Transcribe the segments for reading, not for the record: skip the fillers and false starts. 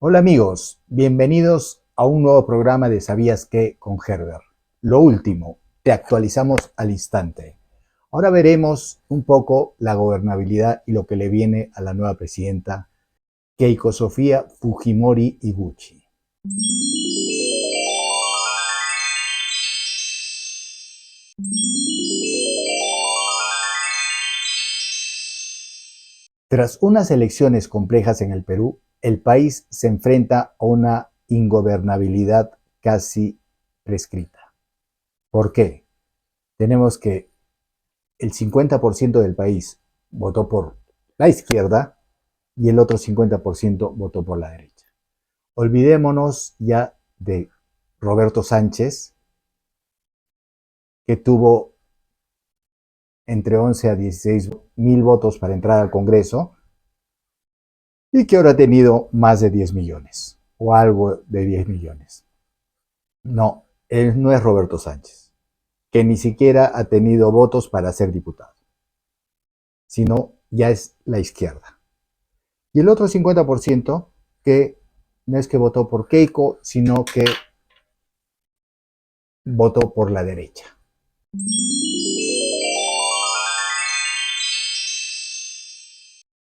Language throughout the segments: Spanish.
Hola amigos, bienvenidos a un nuevo programa de ¿Sabías qué? Con Herbert. Lo último, te actualizamos al instante. Ahora veremos un poco la gobernabilidad y lo que le viene a la nueva presidenta Keiko Sofía Fujimori Iguchi. Tras unas elecciones complejas en el Perú, el país se enfrenta a una ingobernabilidad casi prescrita. ¿Por qué? Tenemos que el 50% del país votó por la izquierda y el otro 50% votó por la derecha. Olvidémonos ya de Roberto Sánchez, que tuvo entre 11 a 16 mil votos para entrar al Congreso y que ahora ha tenido más de 10 millones o algo de 10 millones. No, él no es Roberto Sánchez, que ni siquiera ha tenido votos para ser diputado, sino ya es la izquierda. Y el otro 50% que no es que votó por Keiko, sino que votó por la derecha.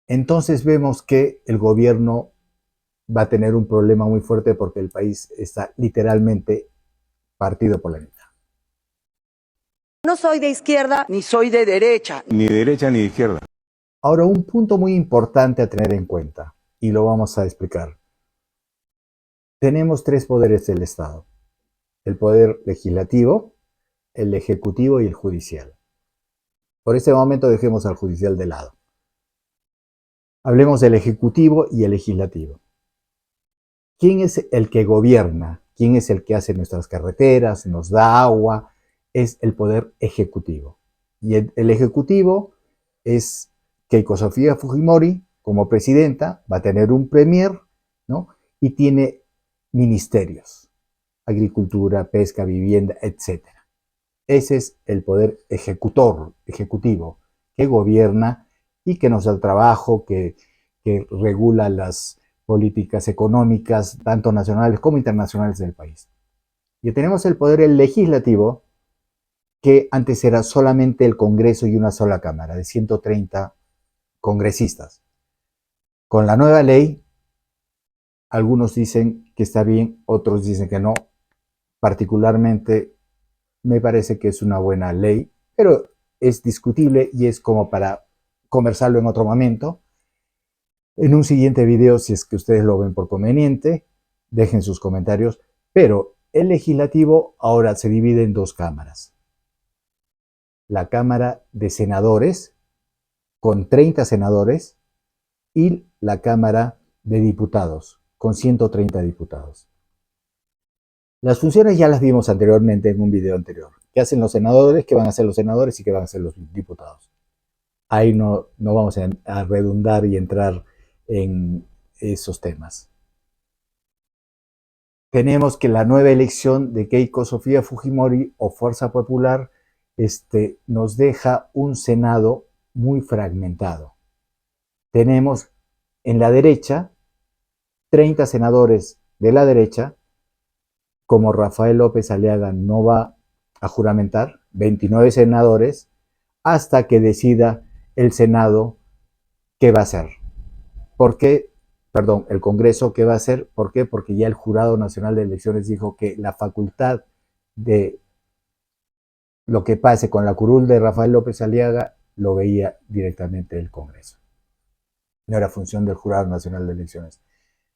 Entonces vemos que el gobierno va a tener un problema muy fuerte porque el país está literalmente partido por la mitad. No soy de izquierda ni soy de derecha. Ni de derecha ni de izquierda. Ahora, un punto muy importante a tener en cuenta, y lo vamos a explicar. Tenemos tres poderes del Estado: el poder legislativo, el ejecutivo y el judicial. Por este momento dejemos al judicial de lado. Hablemos del ejecutivo y el legislativo. ¿Quién es el que gobierna? ¿Quién es el que hace nuestras carreteras, nos da agua? Es el poder ejecutivo. Y el ejecutivo es Keiko Sofía Fujimori como presidenta, va a tener un premier, ¿no? Y tiene ministerios: agricultura, pesca, vivienda, etc. Ese es el poder ejecutivo, que gobierna y que nos da el trabajo, que regula las políticas económicas, tanto nacionales como internacionales del país. Y tenemos el poder legislativo, que antes era solamente el Congreso y una sola Cámara, de 130 congresistas. Con la nueva ley, algunos dicen que está bien, otros dicen que no. Particularmente, me parece que es una buena ley, pero es discutible y es como para conversarlo en otro momento. En un siguiente video, si es que ustedes lo ven por conveniente, dejen sus comentarios. Pero el legislativo ahora se divide en dos cámaras: la Cámara de Senadores, con 30 senadores, y la Cámara de Diputados, con 130 diputados. Las funciones ya las vimos anteriormente en un video anterior. ¿Qué hacen los senadores? ¿Qué van a hacer los senadores? ¿Y qué van a hacer los diputados? Ahí no vamos a redundar y entrar en esos temas. Tenemos que la nueva elección de Keiko Sofía Fujimori o Fuerza Popular nos deja un Senado muy fragmentado. Tenemos en la derecha 30 senadores de la derecha. Como Rafael López Aliaga no va a juramentar, 29 senadores, hasta que decida el Senado qué va a hacer. ¿Por qué? Perdón, el Congreso qué va a hacer. ¿Por qué? Porque ya el Jurado Nacional de Elecciones dijo que la facultad de lo que pase con la curul de Rafael López Aliaga lo veía directamente el Congreso. No era función del Jurado Nacional de Elecciones.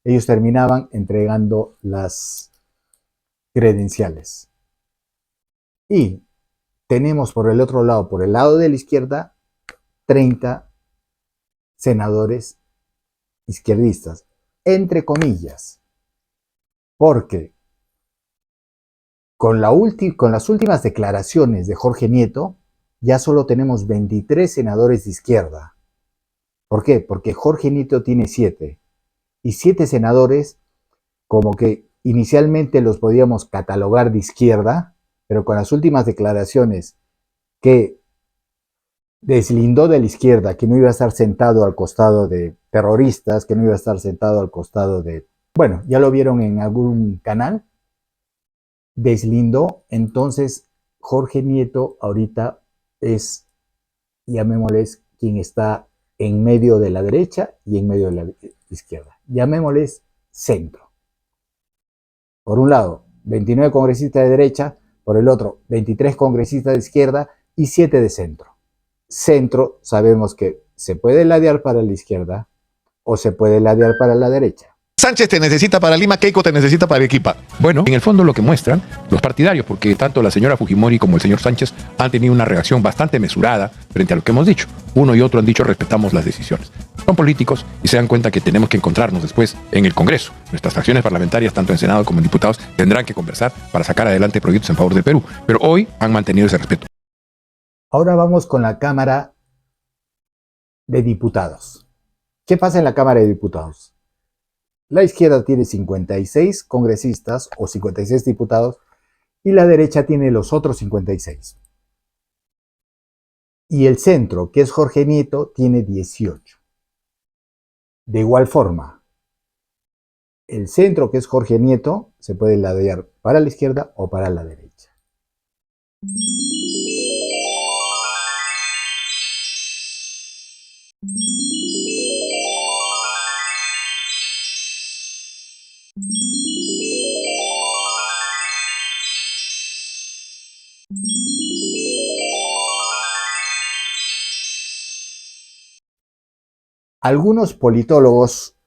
Ellos terminaban entregando las credenciales. Y tenemos por el otro lado, por el lado de la izquierda, 30 senadores izquierdistas, entre comillas, porque con las últimas declaraciones de Jorge Nieto, ya solo tenemos 23 senadores de izquierda. ¿Por qué? Porque Jorge Nieto tiene 7, y 7 senadores como que inicialmente los podíamos catalogar de izquierda, pero con las últimas declaraciones que deslindó de la izquierda, que no iba a estar sentado al costado de terroristas, que no iba a estar sentado al costado de Bueno, ya lo vieron en algún canal, deslindó. Entonces Jorge Nieto ahorita es, llamémosles, quien está en medio de la derecha y en medio de la izquierda. Llamémosles centro. Por un lado, 29 congresistas de derecha, por el otro, 23 congresistas de izquierda y 7 de centro. Centro, sabemos que se puede ladear para la izquierda o se puede ladear para la derecha. Sánchez te necesita para Lima, Keiko te necesita para Arequipa. Bueno, en el fondo lo que muestran los partidarios, porque tanto la señora Fujimori como el señor Sánchez han tenido una reacción bastante mesurada frente a lo que hemos dicho. Uno y otro han dicho respetamos las decisiones. Son políticos y se dan cuenta que tenemos que encontrarnos después en el Congreso. Nuestras fracciones parlamentarias, tanto en Senado como en diputados, tendrán que conversar para sacar adelante proyectos en favor del Perú. Pero hoy han mantenido ese respeto. Ahora vamos con la Cámara de Diputados. ¿Qué pasa en la Cámara de Diputados? La izquierda tiene 56 congresistas o 56 diputados y la derecha tiene los otros 56. Y el centro, que es Jorge Nieto, tiene 18. De igual forma, el centro, que es Jorge Nieto, se puede ladear para la izquierda o para la derecha. Algunos politólogos,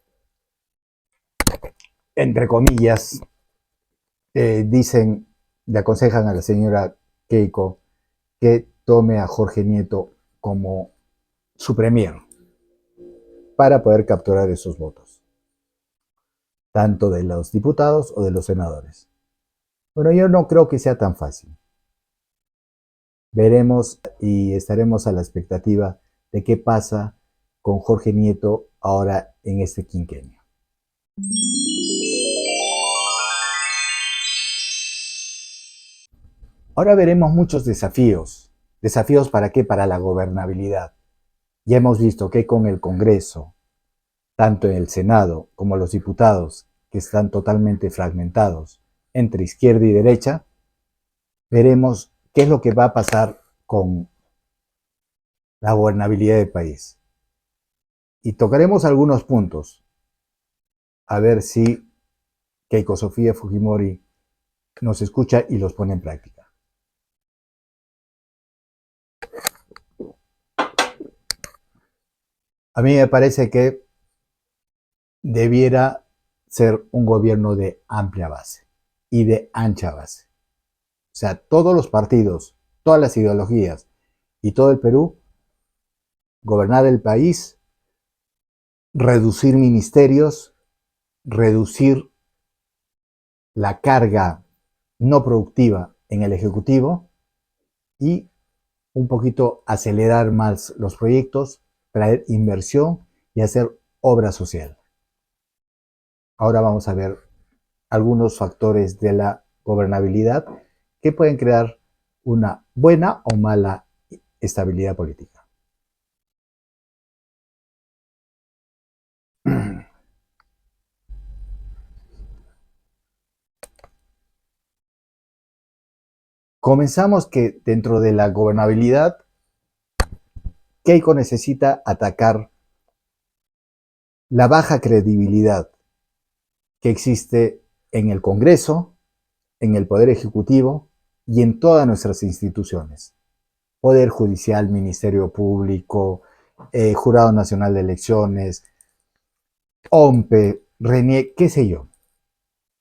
entre comillas, le aconsejan a la señora Keiko que tome a Jorge Nieto como su premier para poder capturar esos votos, tanto de los diputados o de los senadores. Bueno, yo no creo que sea tan fácil. Veremos y estaremos a la expectativa de qué pasa con Jorge Nieto ahora en este quinquenio. Ahora veremos muchos desafíos. ¿Desafíos para qué? Para la gobernabilidad. Ya hemos visto que con el Congreso, tanto en el Senado como los diputados, que están totalmente fragmentados entre izquierda y derecha, veremos qué es lo que va a pasar con la gobernabilidad del país. Y tocaremos algunos puntos, a ver si Keiko Sofía Fujimori nos escucha y los pone en práctica. A mí me parece que debiera ser un gobierno de amplia base y de ancha base. O sea, todos los partidos, todas las ideologías y todo el Perú, gobernar el país, reducir ministerios, reducir la carga no productiva en el Ejecutivo y un poquito acelerar más los proyectos, traer inversión y hacer obra social. Ahora vamos a ver algunos factores de la gobernabilidad que pueden crear una buena o mala estabilidad política. Comenzamos que dentro de la gobernabilidad, Keiko necesita atacar la baja credibilidad que existe en el Congreso, en el Poder Ejecutivo y en todas nuestras instituciones. Poder Judicial, Ministerio Público, Jurado Nacional de Elecciones, OMPE, RENIEC, qué sé yo.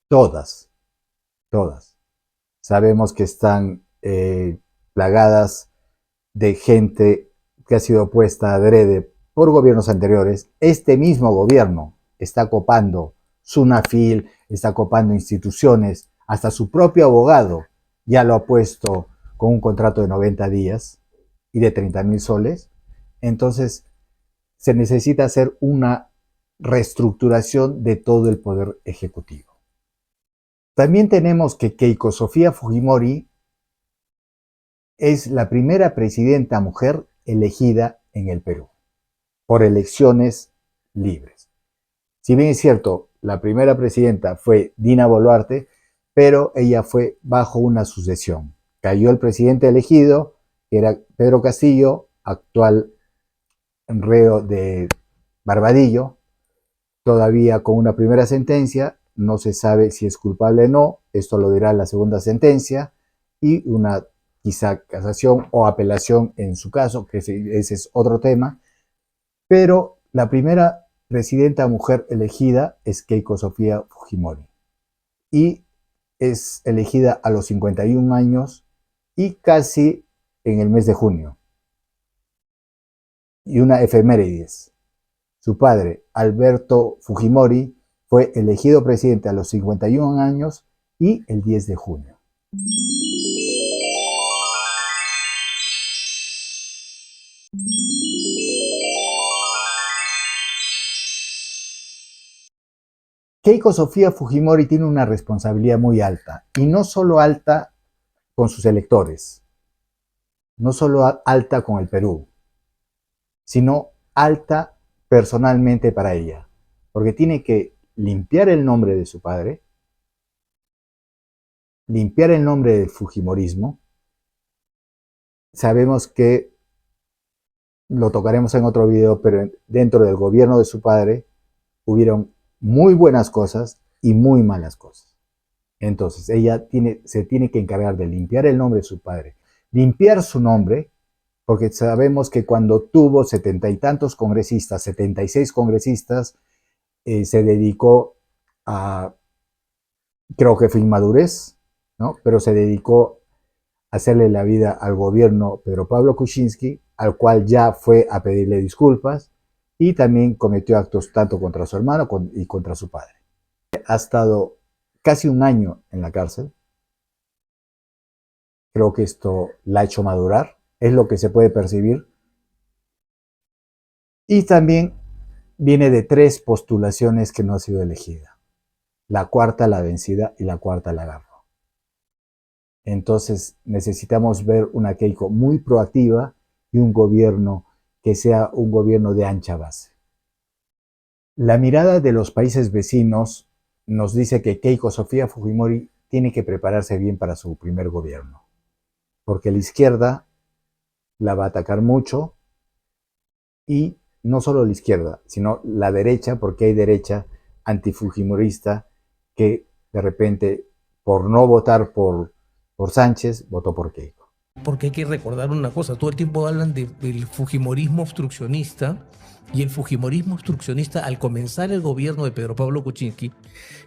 Todas. Sabemos que están plagadas de gente que ha sido puesta adrede por gobiernos anteriores. Este mismo gobierno está copando SUNAFIL, está copando instituciones, hasta su propio abogado ya lo ha puesto con un contrato de 90 días y de 30,000 soles. Entonces, se necesita hacer una reestructuración de todo el poder ejecutivo. También tenemos que Keiko Sofía Fujimori es la primera presidenta mujer elegida en el Perú por elecciones libres. Si bien es cierto, la primera presidenta fue Dina Boluarte, pero ella fue bajo una sucesión. Cayó el presidente elegido, que era Pedro Castillo, actual reo de Barbadillo, todavía con una primera sentencia, no se sabe si es culpable o no, esto lo dirá la segunda sentencia, y una quizá casación o apelación en su caso, que ese es otro tema, pero la primera presidenta mujer elegida es Keiko Sofía Fujimori, y es elegida a los 51 años y casi en el mes de junio. Y una efemérides. Su padre, Alberto Fujimori, fue elegido presidente a los 51 años y el 10 de junio. Keiko Sofía Fujimori tiene una responsabilidad muy alta, y no solo alta con sus electores, no solo alta con el Perú, sino alta personalmente para ella, porque tiene que limpiar el nombre de su padre, limpiar el nombre del fujimorismo. Sabemos que, lo tocaremos en otro video, pero dentro del gobierno de su padre hubieron muy buenas cosas y muy malas cosas. Entonces ella se tiene que encargar de limpiar el nombre de su padre, limpiar su nombre, porque sabemos que cuando tuvo 70 y tantos congresistas, 76 congresistas, se dedicó a, creo que fue inmadurez, ¿no? Pero se dedicó a hacerle la vida al gobierno Pedro Pablo Kuczynski, al cual ya fue a pedirle disculpas, y también cometió actos tanto contra su hermano y contra su padre. Ha estado casi un año en la cárcel. Creo que esto la ha hecho madurar, es lo que se puede percibir. Y también viene de 3 postulaciones que no ha sido elegida. La cuarta la vencida y la cuarta la agarró. Entonces necesitamos ver una Keiko muy proactiva y un gobierno que sea un gobierno de ancha base. La mirada de los países vecinos nos dice que Keiko Sofía Fujimori tiene que prepararse bien para su primer gobierno, porque la izquierda la va a atacar mucho, y no solo la izquierda, sino la derecha, porque hay derecha antifujimorista que de repente, por no votar por Sánchez, votó por Keiko. Porque hay que recordar una cosa, todo el tiempo hablan del fujimorismo obstruccionista, y el fujimorismo obstruccionista, al comenzar el gobierno de Pedro Pablo Kuczynski,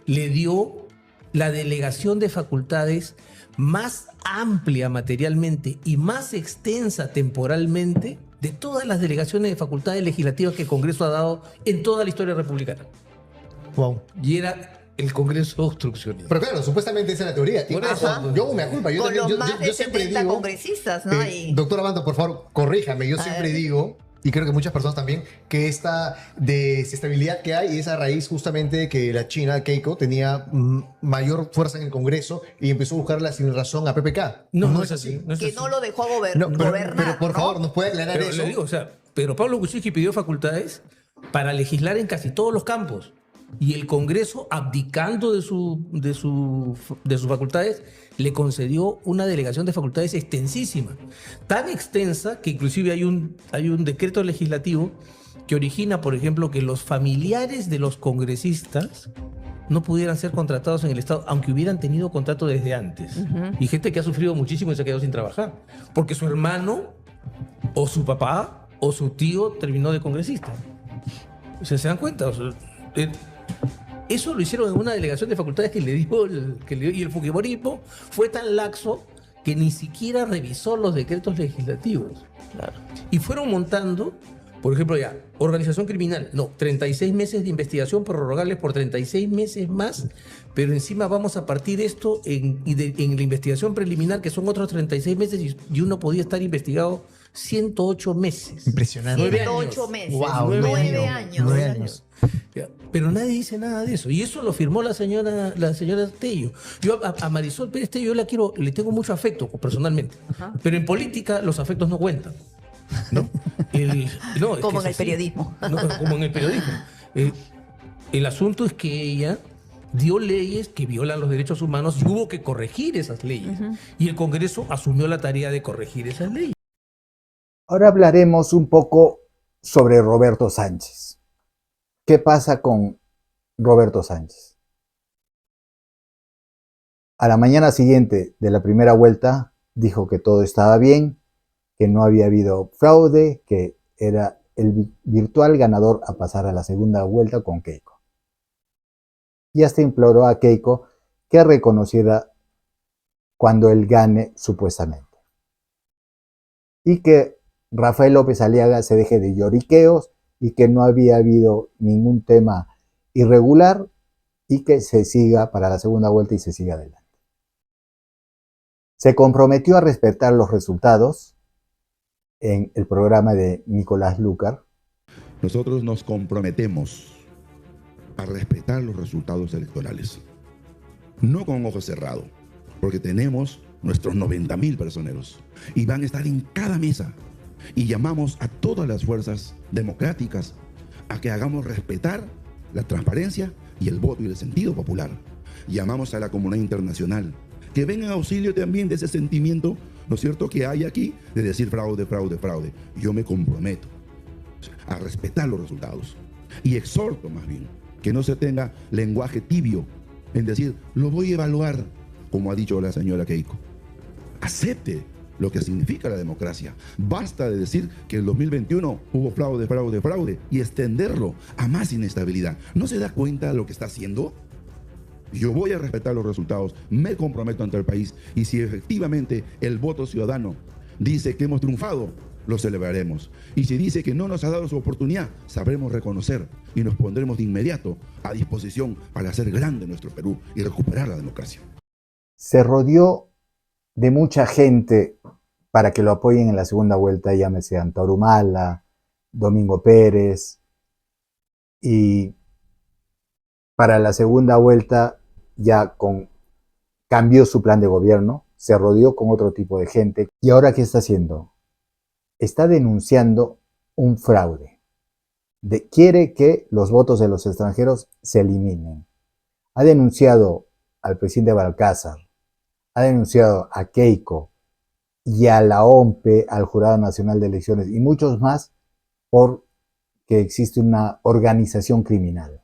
le dio la delegación de facultades más amplia materialmente y más extensa temporalmente de todas las delegaciones de facultades legislativas que el Congreso ha dado en toda la historia republicana. Wow. Y era el Congreso obstruccionista. Pero claro, supuestamente esa es la teoría. Por eso, Ajá. Yo me culpa. Yo, Con también, los más de siempre 70 digo, congresistas, ¿no? doctor Abando, por favor, corríjame. Yo siempre digo, y creo que muchas personas también, que esta desestabilidad que hay es a raíz justamente de que la China, Keiko, tenía mayor fuerza en el Congreso y empezó a buscarla sin razón a PPK. No es así. No es Que así. no lo dejó No, gobernar. pero por ¿no? favor, ¿nos puede aclarar Pero eso? le digo, o sea, Pedro Pablo Kuczynski pidió facultades para legislar en casi todos los campos. Y el Congreso, abdicando de sus facultades, le concedió una delegación de facultades extensísima. Tan extensa que inclusive hay un decreto legislativo que origina, por ejemplo, que los familiares de los congresistas no pudieran ser contratados en el Estado, aunque hubieran tenido contrato desde antes. Y gente que ha sufrido muchísimo y se ha quedado sin trabajar. Porque su hermano, o su papá, o su tío terminó de congresista. O sea, ¿se dan cuenta? O sea, eso lo hicieron en una delegación de facultades que le dio y el fujimorismo fue tan laxo que ni siquiera revisó los decretos legislativos. Claro. Y fueron montando, por ejemplo, ya, organización criminal, no, 36 meses de investigación prorrogables por 36 meses más, pero encima vamos a partir esto en la investigación preliminar, que son otros 36 meses, y uno podía estar investigado 108 meses. Impresionante. 108 meses. Wow, 9 años. 9 años. Ya, pero nadie dice nada de eso. Y eso lo firmó la señora Tello. Yo a Marisol Pérez Tello le tengo mucho afecto personalmente. Ajá. Pero en política los afectos no cuentan. ¿No? Como en el periodismo. No, como en el periodismo. El asunto es que ella dio leyes que violan los derechos humanos y hubo que corregir esas leyes. Y el Congreso asumió la tarea de corregir esas leyes. Ahora hablaremos un poco sobre Roberto Sánchez. ¿Qué pasa con Roberto Sánchez? A la mañana siguiente de la primera vuelta dijo que todo estaba bien, que no había habido fraude, que era el virtual ganador a pasar a la segunda vuelta con Keiko. Y hasta imploró a Keiko que reconociera cuando él gane supuestamente. Y que Rafael López Aliaga se deje de lloriqueos y que no había habido ningún tema irregular y que se siga para la segunda vuelta y se siga adelante. Se comprometió a respetar los resultados en el programa de Nicolás Lucar. Nosotros nos comprometemos a respetar los resultados electorales, no con ojos cerrados, porque tenemos nuestros 90.000 personeros y van a estar en cada mesa y llamamos a todas las fuerzas democráticas a que hagamos respetar la transparencia y el voto y el sentido popular. Llamamos a la comunidad internacional que venga en auxilio también de ese sentimiento, ¿no es cierto?, que hay aquí de decir fraude, fraude, fraude. Yo me comprometo a respetar los resultados y exhorto más bien que no se tenga lenguaje tibio en decir, lo voy a evaluar, como ha dicho la señora Keiko. Acepte lo que significa la democracia. Basta de decir que en el 2021 hubo fraude, fraude, fraude y extenderlo a más inestabilidad. ¿No se da cuenta de lo que está haciendo? Yo voy a respetar los resultados, me comprometo ante el país y si efectivamente el voto ciudadano dice que hemos triunfado, lo celebraremos. Y si dice que no nos ha dado su oportunidad, sabremos reconocer y nos pondremos de inmediato a disposición para hacer grande nuestro Perú y recuperar la democracia. Se rodeó de mucha gente para que lo apoyen en la segunda vuelta, llámese Antauro Humala, Domingo Pérez, y para la segunda vuelta ya cambió su plan de gobierno, se rodeó con otro tipo de gente. ¿Y ahora qué está haciendo? Está denunciando un fraude. Quiere que los votos de los extranjeros se eliminen. Ha denunciado al presidente Balcázar, ha denunciado a Keiko y a la OMPE, al Jurado Nacional de Elecciones y muchos más porque existe una organización criminal.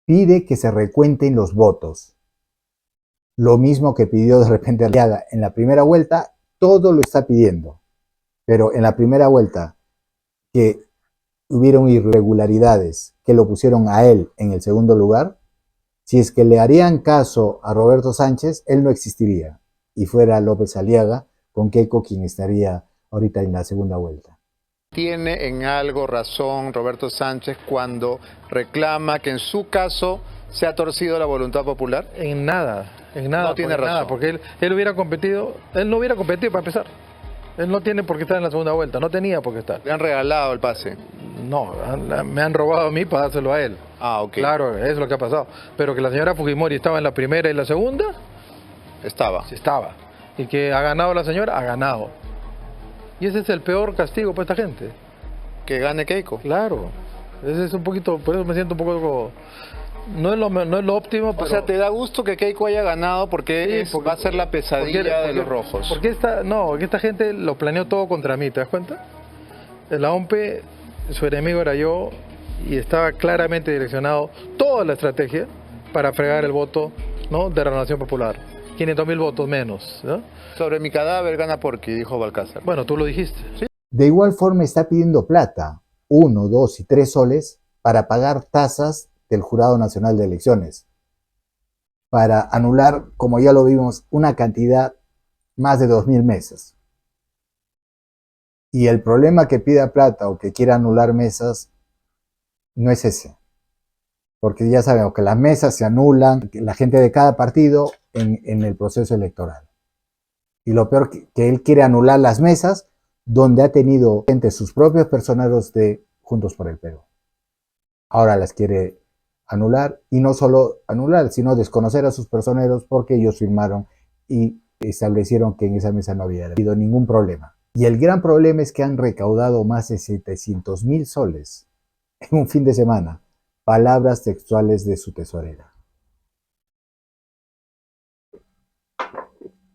Pide que se recuenten los votos. Lo mismo que pidió de repente Aliaga en la primera vuelta, todo lo está pidiendo. Pero en la primera vuelta, que hubieron irregularidades que lo pusieron a él en el segundo lugar, si es que le harían caso a Roberto Sánchez, él no existiría. Y fuera López Aliaga con Keiko quien estaría ahorita en la segunda vuelta. Tiene en algo razón Roberto Sánchez cuando reclama que en su caso se ha torcido la voluntad popular. En nada, No tiene razón. nada, porque él hubiera competido, él no hubiera competido para empezar. Él no tiene por qué estar en la segunda vuelta, no tenía por qué estar. Le han regalado el pase. No, me han robado a mí para dárselo a él. Ah, ok. Claro, eso es lo que ha pasado. Pero que la señora Fujimori estaba en la primera y la segunda, Estaba. sí estaba. Y que ha ganado la señora, ha ganado. Y ese es el peor castigo para esta gente. Que gane Keiko. Claro. Ese es un poquito, por eso me siento un poco... No es lo óptimo, pero... O sea, ¿te da gusto que Keiko haya ganado porque, Sí, porque- va a ser la pesadilla de los rojos? Porque esta gente lo planeó todo contra mí, ¿te das cuenta? La OMPE, su enemigo era yo y estaba claramente direccionado toda la estrategia para fregar el voto, ¿no?, de Renovación Popular. 500.000 votos menos, ¿no? Sobre mi cadáver gana Porky, dijo Balcázar. Bueno, tú lo dijiste, ¿sí? De igual forma está pidiendo plata, 1, 2 y 3 soles, para pagar tasas del Jurado Nacional de Elecciones, para anular, como ya lo vimos, una cantidad más de 2.000 mesas. Y el problema que pida plata o que quiera anular mesas no es ese. Porque ya sabemos que las mesas se anulan, la gente de cada partido en el proceso electoral. Y lo peor que él quiere anular las mesas donde ha tenido gente, sus propios personeros de Juntos por el Perú. Ahora las quiere anular, y no solo anular, sino desconocer a sus personeros porque ellos firmaron y establecieron que en esa mesa no había habido ningún problema. Y el gran problema es que han recaudado más de 700.000 soles en un fin de semana palabras textuales de su tesorera.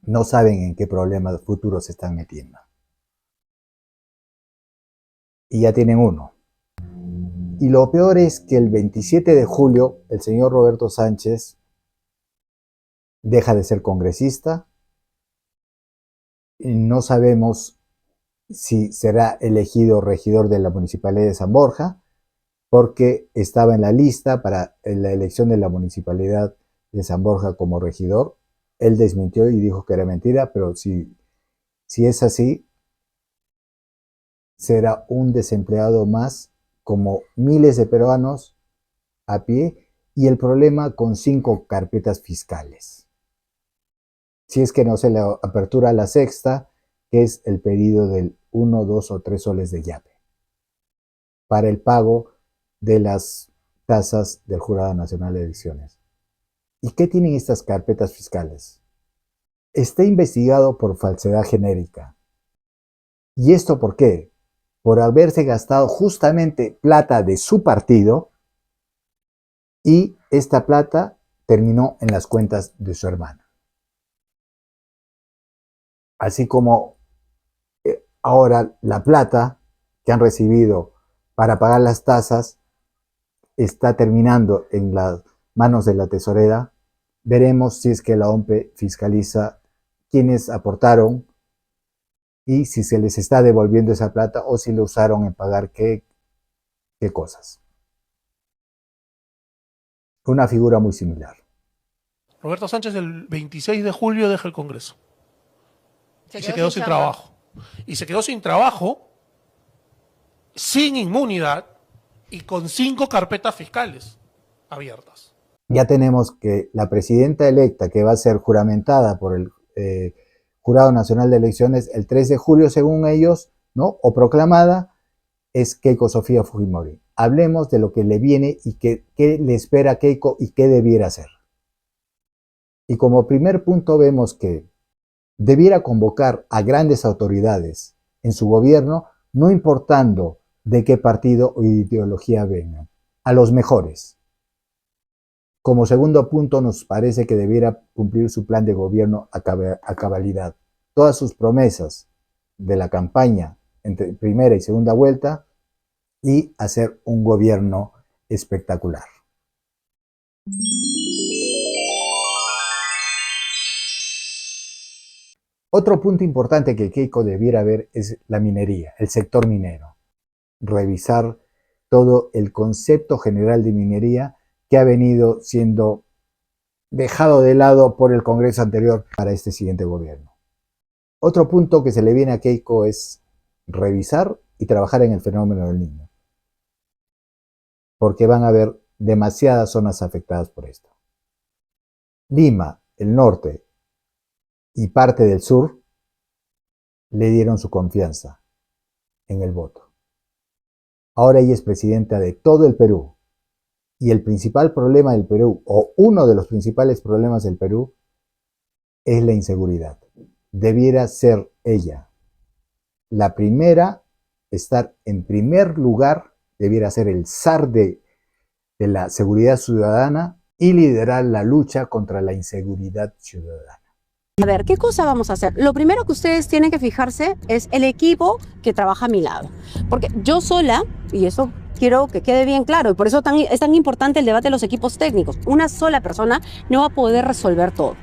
No saben en qué problemas futuros se están metiendo. Y ya tienen uno. Y lo peor es que el 27 de julio el señor Roberto Sánchez deja de ser congresista. Y no sabemos si será elegido regidor de la Municipalidad de San Borja, porque estaba en la lista para la elección de la Municipalidad de San Borja como regidor. Él desmintió y dijo que era mentira, pero si es así, será un desempleado más, como miles de peruanos a pie, y el problema con 5 carpetas fiscales. Si es que no se le apertura la sexta, que es el pedido del 1, 2 o 3 soles de yape, para el pago de las tasas del Jurado Nacional de Elecciones. ¿Y qué tienen estas carpetas fiscales? Está investigado por falsedad genérica. ¿Y esto por qué? Por haberse gastado justamente plata de su partido, y esta plata terminó en las cuentas de su hermana. Así como ahora la plata que han recibido para pagar las tasas está terminando en las manos de la tesorera. Veremos si es que la OMPE fiscaliza quiénes aportaron y si se les está devolviendo esa plata o si lo usaron en pagar qué cosas. Una figura muy similar. Roberto Sánchez el 26 de julio deja el Congreso. Y se quedó sin trabajo. Y se quedó sin trabajo, sin inmunidad y con 5 carpetas fiscales abiertas. Ya tenemos que la presidenta electa, que va a ser juramentada por el Jurado Nacional de Elecciones el 3 de julio, según ellos, ¿no? O proclamada, es Keiko Sofía Fujimori. Hablemos de lo que le viene y qué le espera a Keiko y qué debiera hacer. Y como primer punto vemos que debiera convocar a grandes autoridades en su gobierno, no importando de qué partido o ideología vengan, a los mejores. Como segundo punto, nos parece que debiera cumplir su plan de gobierno a cabalidad. Todas sus promesas de la campaña entre primera y segunda vuelta, y hacer un gobierno espectacular. Otro punto importante que Keiko debiera ver es la minería, el sector minero. Revisar todo el concepto general de minería que ha venido siendo dejado de lado por el Congreso anterior para este siguiente gobierno. Otro punto que se le viene a Keiko es revisar y trabajar en el fenómeno del Niño, porque van a haber demasiadas zonas afectadas por esto. Lima, el norte y parte del sur le dieron su confianza en el voto. Ahora ella es presidenta de todo el Perú, y el principal problema del Perú, o uno de los principales problemas del Perú, es la inseguridad. Debiera ser ella la primera, estar en primer lugar, debiera ser el zar de la seguridad ciudadana y liderar la lucha contra la inseguridad ciudadana. A ver, ¿qué cosa vamos a hacer? Lo primero que ustedes tienen que fijarse es el equipo que trabaja a mi lado. Porque yo sola, y eso quiero que quede bien claro, y por eso es tan importante el debate de los equipos técnicos, una sola persona no va a poder resolver todo.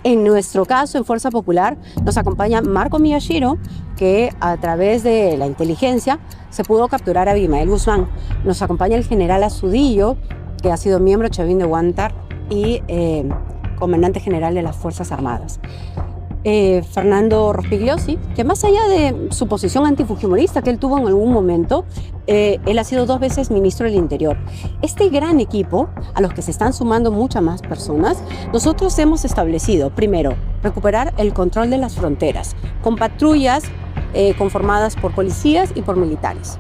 En nuestro caso, en Fuerza Popular, nos acompaña Marco Miyashiro, que a través de la inteligencia se pudo capturar a Abimael Guzmán. Nos acompaña el general Azudillo, que ha sido miembro Chavín de Huántar y comandante general de las Fuerzas Armadas. Fernando Rospigliosi, que más allá de su posición antifujimorista que él tuvo en algún momento, él ha sido 2 veces ministro del Interior. Este gran equipo, a los que se están sumando muchas más personas, nosotros hemos establecido, primero, recuperar el control de las fronteras, con patrullas conformadas por policías y por militares.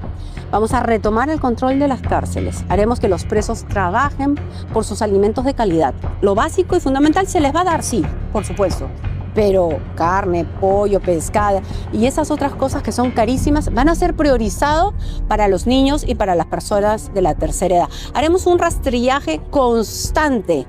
Vamos a retomar el control de las cárceles. Haremos que los presos trabajen por sus alimentos de calidad. Lo básico y fundamental se les va a dar, sí, por supuesto. pero carne, pollo, pescado y esas otras cosas que son carísimas van a ser priorizados para los niños y para las personas de la tercera edad. Haremos un rastrillaje constante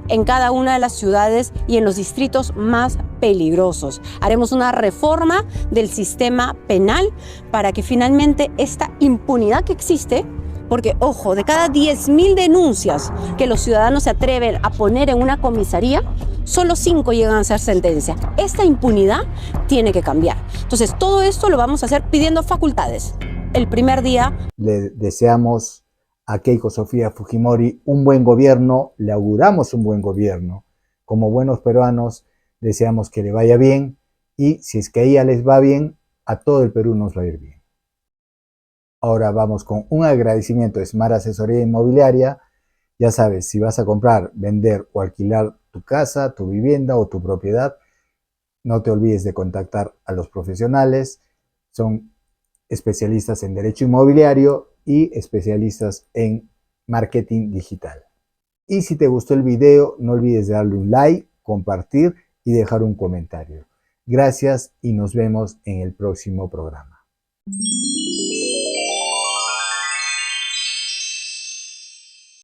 en cada una de las ciudades y en los distritos más peligrosos. Haremos una reforma del sistema penal para que finalmente esta impunidad que existe, porque ojo, de cada 10.000 denuncias que los ciudadanos se atreven a poner en una comisaría, solo 5 llegan a ser sentencia. Esta impunidad tiene que cambiar. Entonces, todo esto lo vamos a hacer pidiendo facultades. El primer día Le deseamos a Keiko Sofía Fujimori un buen gobierno, le auguramos un buen gobierno. Como buenos peruanos, deseamos que le vaya bien y si es que a ella les va bien, a todo el Perú nos va a ir bien. Ahora vamos con un agradecimiento de Smart Asesoría Inmobiliaria. Ya sabes, si vas a comprar, vender o alquilar tu casa, tu vivienda o tu propiedad, no te olvides de contactar a los profesionales. Son especialistas en derecho inmobiliario y especialistas en marketing digital. Y si te gustó el video, no olvides de darle un like, compartir y dejar un comentario. Gracias y nos vemos en el próximo programa.